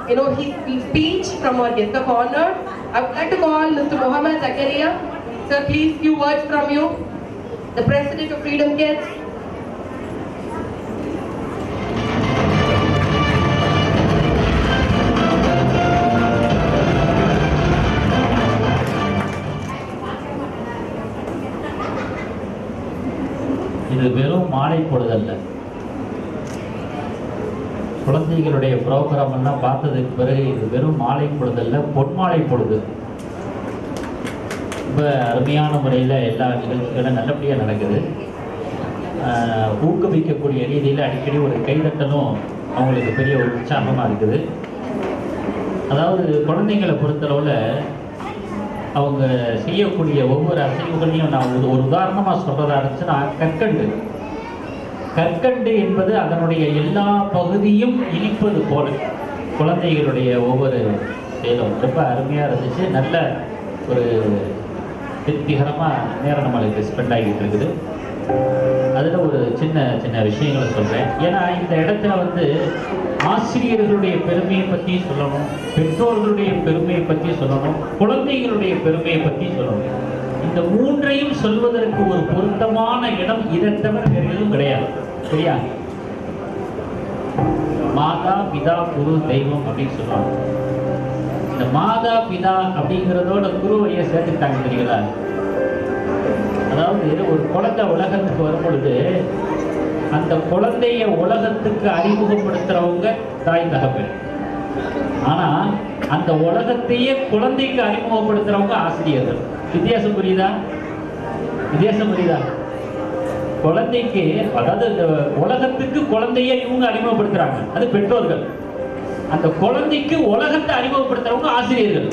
his speech from our guest of honor. I would like to call Mr. Mohammed Zakaria. Sir, please, few words from you. The President of Freedom Kids. இது வெறும் மாலை பொழுதல்ல. குழந்தைகளுடைய program எல்லாம் பார்த்ததுக்கு பிறகு இது வெறும் மாலை பொழுதல்ல, பொன்மாலை பொழுது. ரொம்ப அருமையான முறையில் எல்லா நிகழ்ச்சிகளும் நல்லபடியாக நடக்குது. ஊக்குவிக்கக்கூடிய ரீதியில் அடிக்கடி ஒரு கைதட்டலும் அவங்களுக்கு பெரிய ஒரு உற்சாகமாக இருக்குது. அதாவது குழந்தைங்களை பொறுத்தளவில் அவங்க செய்யக்கூடிய ஒவ்வொரு அசைவுகளையும் நான் ஒரு உதாரணமாக சொல்கிறதா இருந்துச்சுன்னா, கற்கண்டு என்பது அதனுடைய எல்லா பகுதியும் இனிப்பது போல குழந்தைகளுடைய ஒவ்வொரு செயலும் ரொம்ப அருமையாக இருந்துச்சு. நல்ல ஒரு திருப்திகரமாக நேரம் நம்மளுக்கு ஸ்பெண்ட் ஆகிட்டு இருக்குது. அதில் ஒரு சின்ன சின்ன விஷயங்களை சொல்கிறேன். ஏன்னா இந்த இடத்துல ஆசிரியர்களுடைய பெருமையை பற்றி சொல்லணும், பெற்றோர்களுடைய பெருமையை பற்றி சொல்லணும், குழந்தைகளுடைய பெருமையை பற்றி சொல்லணும். இந்த மூன்றையும் சொல்வதற்கு ஒரு பொருத்தமான இடம் இதை தவிர வேறு எதுவும் கிடையாது. சரியா? மாதா பிதா குரு தெய்வம் அப்படின்னு சொல்லுவாங்க. இந்த மாதா பிதா அப்படிங்கிறதோட குருவையை சேர்த்துட்டாங்க. தெரியுங்களா? அதாவது ஒரு குழந்தை உலகத்துக்கு வரும் பொழுது அந்த குழந்தைய உலகத்துக்கு அறிமுகப்படுத்துறவங்க தாய் தகவல். ஆனா அந்த உலகத்தையே குழந்தைக்கு அறிமுகப்படுத்துறவங்க ஆசிரியர்கள். வித்தியாசம் புரியுதா? வித்தியாசம் புரியுதா? குழந்தைக்கு, அதாவது இந்த உலகத்துக்கு குழந்தைய இவங்க அறிமுகப்படுத்துறாங்க, அது பெற்றோர்கள். அந்த குழந்தைக்கு உலகத்தை அறிமுகப்படுத்துறவங்க ஆசிரியர்கள்.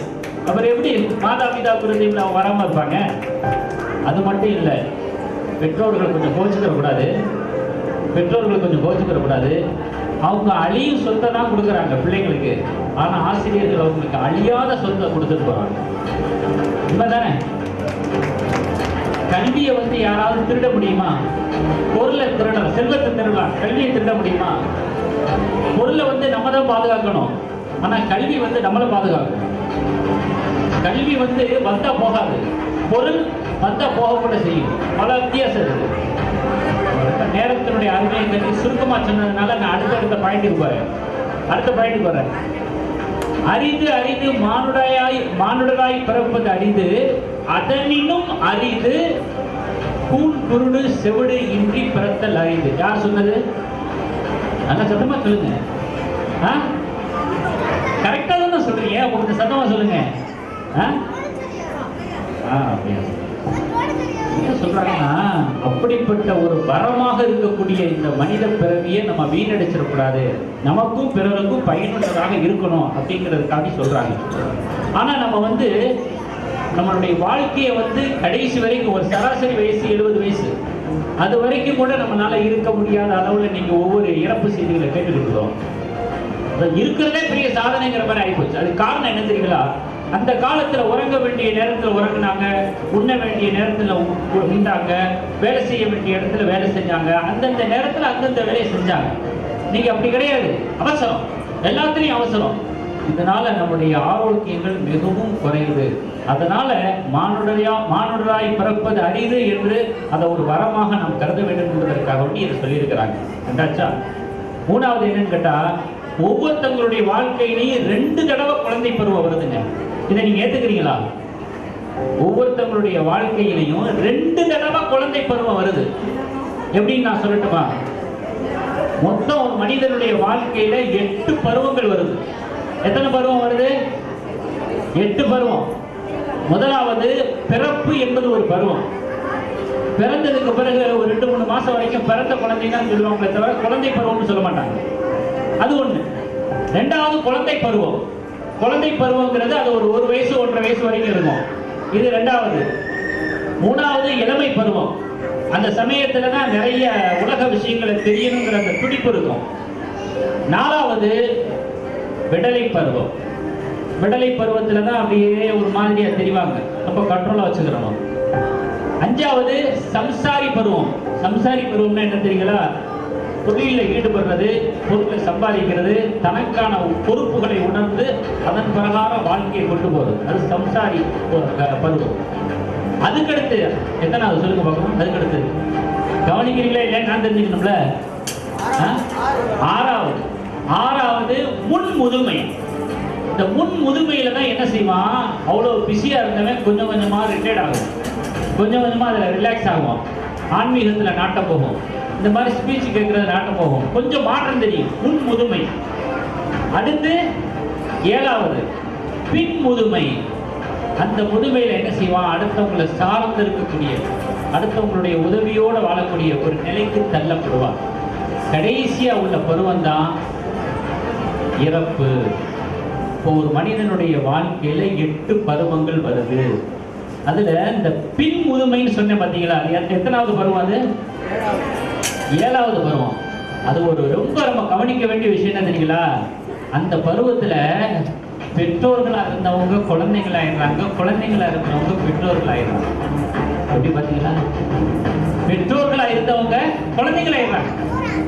அப்புறம் எப்படி மாதா பிதா குழந்தைகளை அவங்க வராம இருப்பாங்க? அது மட்டும் இல்லை, பெற்றோர்கள் கொஞ்சம் கோச்சுக்கிறக்கூடாது. அவங்க அழியும் சொத்தை தான் கொடுக்குறாங்க பிள்ளைங்களுக்கு. ஆனால் ஆசிரியர்கள் அவங்களுக்கு அழியாத சொத்தை கொடுத்துட்டு போறாங்க. உண்மைதானே? கல்வியை யாராவது திருட முடியுமா? பொருளை திருடலாம், செல்வத்தை திருடலாம், கல்வியை திருட முடியுமா? பொருளை நம்ம தான் பாதுகாக்கணும். ஆனால் கல்வி நம்மளை பாதுகாக்கணும். கல்வி வந்தா போகாது, பொருள் வந்தா போகப்பட செய்யும். பல வித்தியாசம் இருக்கு. நேரத்தினுடைய அருமையை பற்றி சுருக்கமா சொன்னதுனால நான் அடுத்த பாயிண்ட்டுக்கு வரேன். அரிது மானுடராய் பிறப்பது அரிது, அதனினும் அரிது கூன் குருடு செவிடு இன்றி பிறத்தல் அரிது. யார் சொன்னது? நல்லா சத்தமா சொல்லுங்க. கரெக்டா தானே சொல்றீங்க? உங்களுக்கு சத்தமா சொல்லுங்க. என்ன சொல்றாங்கன்னா, அப்படிப்பட்ட ஒரு வரமாக இருக்கக்கூடிய இந்த மனித பிறவியை நம்ம வீணடிச்சிடக்கூடாது, நமக்கும் பிறருக்கும் பயனுள்ளதாக இருக்கணும் அப்படிங்கிறதுக்காக சொல்றாங்க. ஆனா நம்ம நம்மளுடைய வாழ்க்கையை கடைசி வரைக்கும், ஒரு சராசரி வயசு 70 வயசு, அது வரைக்கும் கூட நம்மளால இருக்க முடியாத அளவுல நீங்க ஒவ்வொரு இறப்பு செய்திகளை கேட்டுக்கிட்டோம். இருக்கிறதே பெரிய சாதனைங்கிற மாதிரி ஆயிப்போச்சு. அது காரணம் என்ன தெரியுங்களா? அந்த காலத்துல உறங்க வேண்டிய நேரத்துல உறங்கினாங்க, உண்ண வேண்டிய நேரத்துல உண்டாங்க, வேலை செய்ய வேண்டிய இடத்துல வேலை செஞ்சாங்க, அந்தந்த நேரத்துல அந்தந்த வேலையை செஞ்சாங்க. நீங்க அப்படி கிடையாது. அவசரம், எல்லாத்துலயும் அவசரம். இதனால நம்முடைய ஆரோக்கியங்கள் மிகவும் குறையுது. அதனால மானுடராய் பிறப்பது அரிது என்று அதை ஒரு வரமாக நாம் கருத வேண்டும் என்பதற்காக இதை சொல்லியிருக்கிறாங்க. கண்டாச்சா? மூணாவது என்னன்னு கேட்டா, ஒவ்வொருத்தங்களுடைய வாழ்க்கையிலையும் 2 தடவை குழந்தை பருவம் வருதுங்க. இதை நீங்க ஏத்துக்கிறீங்களா? ஒவ்வொருத்தங்களுடைய வாழ்க்கையிலையும் 2 தடவை குழந்தை பருவம் வருது. எப்படின்னு நான் சொல்லட்டுமா? மொத்தம் ஒரு மனிதனுடைய வாழ்க்கையில 8 பருவங்கள் வருது. எத்தனை பருவம் வருது? 8 பருவம். முதலாவது பிறப்பு என்பது ஒரு பருவம். பிறந்ததுக்கு பிறகு ஒரு 2-3 மாசம் வரைக்கும் பிறந்த குழந்தைதான் சொல்லுவாங்களே தவிர குழந்தை பருவம்னு சொல்ல மாட்டாங்க. அது ஒண்ணு. ரெண்டாவது குழந்தை பருவம். குழந்தை பருவங்கிறது அது ஒரு வயசு 1.5 வயசு வரைக்கும் இருக்கும். இது ரெண்டாவது. மூணாவது இளமை பருவம். அந்த சமயத்துல தான் நிறைய உலக விஷயங்களை தெரியணுங்கிற அந்த துடிப்பு இருக்கும். நாலாவது விடலை பருவம். விடலை பருவத்துல தான் அப்படியே ஒரு மாதிரியா தெரிவாங்க, நம்ம கண்ட்ரோலா வச்சுக்கிறோம். அஞ்சாவது சம்சாரி பருவம். சம்சாரி பருவம்னா என்ன தெரியுங்களா? தொழிலில் ஈடுபடுறது, பொருளை சம்பாதிக்கிறது, தனக்கான பொறுப்புகளை உணர்ந்து அதன் பிரகாரம் வாழ்க்கையை கொண்டு போறது, அது சம்சாரி பருவம். அதுக்கடுத்து எத்தனாவது சொல்லுங்க பார்க்கணும்? அதுக்கடுத்து கவனிக்கிறீங்களா இல்லையா? நான் தெரிஞ்சுக்கணும்ல. ஆறாவது முன் முதுமை. இந்த முன் முதுமையில தான் என்ன செய்வான், அவ்வளோ பிஸியா இருந்தவன் கொஞ்சம் கொஞ்சமா ரிட்டையர்ட் ஆகும், கொஞ்சம் கொஞ்சமா அதுல ரிலாக்ஸ் ஆகும், ஆன்மீகத்துல நாட்டம் போகும், இந்த மாதிரி ஸ்பீச் கேட்கறது நாட்டம் போகும், கொஞ்சம் மாற்றம் தெரியும். முன் முதுமை. அடுத்து 7வது பின் முதுமை. அந்த முதுமையில என்ன செய்வான், அடுத்தவங்களை சார்ந்து இருக்கக்கூடிய, அடுத்தவங்களுடைய உதவியோட வாழக்கூடிய ஒரு நிலைக்கு தள்ளப்படுவான். கடைசியா உள்ள பருவம் தான் இறப்பு. இப்போ ஒரு மனிதனுடைய வாழ்க்கையில 8 பருவங்கள் வருது. அதுல இந்த பின் முதுமைன்னு சொன்ன பாத்தீங்களா, அது எத்தனாவது பருவம்? அது 7வது பருவம். அது ஒரு ரொம்ப ரொம்ப கவனிக்க வேண்டிய விஷயம் என்ன தெரியுங்களா? அந்த பருவத்துல பெற்றோர்களா இருந்தவங்க குழந்தைங்களா ஆயிடுறாங்க, குழந்தைங்களா இருந்தவங்க பெற்றோர்கள் ஆயிடுறாங்க. எப்படி பாத்தீங்களா? பெற்றோர்களா இருந்தவங்க குழந்தைங்களா ஆயிடுறாங்க,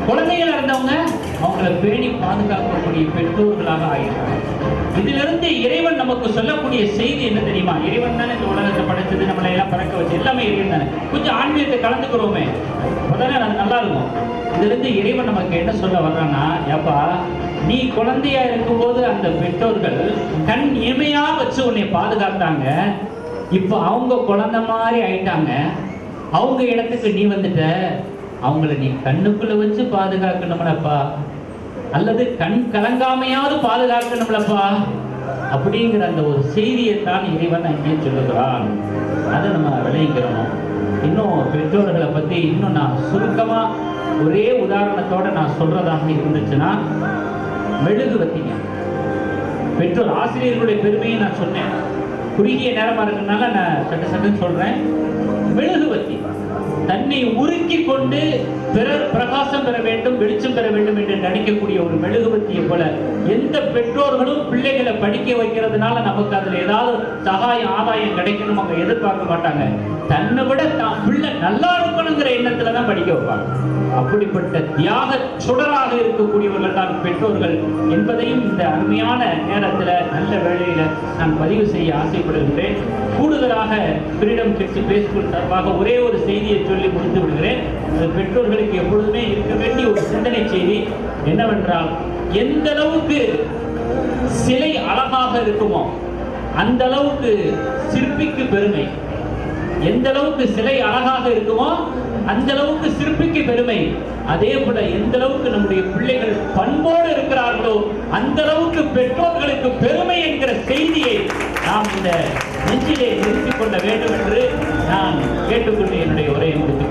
குழந்தைகளா இருந்தவங்க அவங்களை பேணி பாதுகாக்கக்கூடிய பெற்றோர்களாக ஆயிடுறாங்க. இதிலிருந்து இறைவன் நமக்கு சொல்லக்கூடிய செய்தி என்ன தெரியுமா? இறைவன் தானே இந்த உலகத்தை படைச்சது, நம்மளை எல்லாம் பறக்க வச்சு, எல்லாமே இறைவன் தானே. கொஞ்சம் ஆன்மீகத்தை கலந்துக்கிறோமே, முதல்ல அது நல்லா இருக்கும். இதிலிருந்து இறைவன் நமக்கு என்ன சொல்ல வர்றான்னா, ஏப்பா நீ குழந்தையா இருக்கும்போது அந்த பெற்றோர்கள் கண் இமையா வச்சு உன்னை பாதுகாத்தாங்க, இப்போ அவங்க குழந்தை மாதிரி ஆயிட்டாங்க, அவங்க இடத்துக்கு நீ வந்துட்ட, அவங்கள நீ கண்ணுக்குள்ள வச்சு பாதுகாக்கணும்லப்பா, அல்லது கண் கலங்காமையாவது பாதுகாக்கணும்லப்பா, அப்படிங்கிற அந்த ஒரு செய்தியை தான் இறைவன் அங்கே சொல்லுகிறான். அதை நம்ம விளைவிக்கிறோம். இன்னும் பெற்றோர்களை பத்தி இன்னும் நான் சுருக்கமா ஒரே உதாரணத்தோட நான் சொல்றதாக இருந்துச்சுன்னா, மெழுகுவர்த்திங்க. பெற்றோர் ஆசிரியர்களுடைய பெருமையை நான் சொன்னேன், குறுகிய நேரமா இருக்கிறதுனால நான் சட்டு சொல்றேன். மெழுகுவர்த்தி தன்னை உருக்கி கொண்டு பிறர் பிரகாசம் பெற வேண்டும், வெளிச்சம் பெற வேண்டும் என்று நினைக்கக்கூடிய ஒரு மெழுகுவர்த்தியை போல எந்த பெற்றோர்களும் பிள்ளைகளை படிக்க வைக்கிறதுனால நமக்கு அதுல ஏதாவது சகாயம் ஆதாயம் கிடைக்கணும் அவங்க எதிர்பார்க்க மாட்டாங்க. தன்னை விட தான் பிள்ளை நல்லா இருக்கணுங்கிற எண்ணத்துலதான் படிக்க வைப்பாங்க. அப்படிப்பட்ட தியாக சுடராக இருக்கக்கூடியவர்கள் தான் பெற்றோர்கள் என்பதையும் இந்த அருமையான நேரத்துல நல்ல வேளையில நான் பதிவு செய்ய ஆசைப்படுகின்றேன். கூடுதலாக ஃப்ரீடம் கிட்ஸ் பிளே ஸ்கூல் சார்பாக ஒரே ஒரு செய்தியை சொல்லி முடித்து விடுகிறேன். அது பெற்றோர்களுக்கு எப்பொழுதுமே இருக்க வேண்டிய ஒரு சிந்தனை செய்தி என்னவென்றால், எந்த அளவுக்கு சிலை அழகாக இருக்குமோ அந்த அளவுக்கு சிற்பிக்கு பெருமை. எந்த அளவுக்கு சிலை அழகாக இருக்குமோ அந்த அளவுக்கு சிற்பிக்கு பெருமை. அதே போல எந்த அளவுக்கு நம்முடைய பிள்ளைகள் பண்போடு இருக்கிறார்களோ அந்த அளவுக்கு பெற்றோர்களுக்கு பெருமை என்கிற செய்தியை நாம் இந்த நெஞ்சிலே நிறுத்திக் கொள்ள வேண்டும் என்று நான் கேட்டுக்கொண்டு என்னுடைய உரையை முடித்து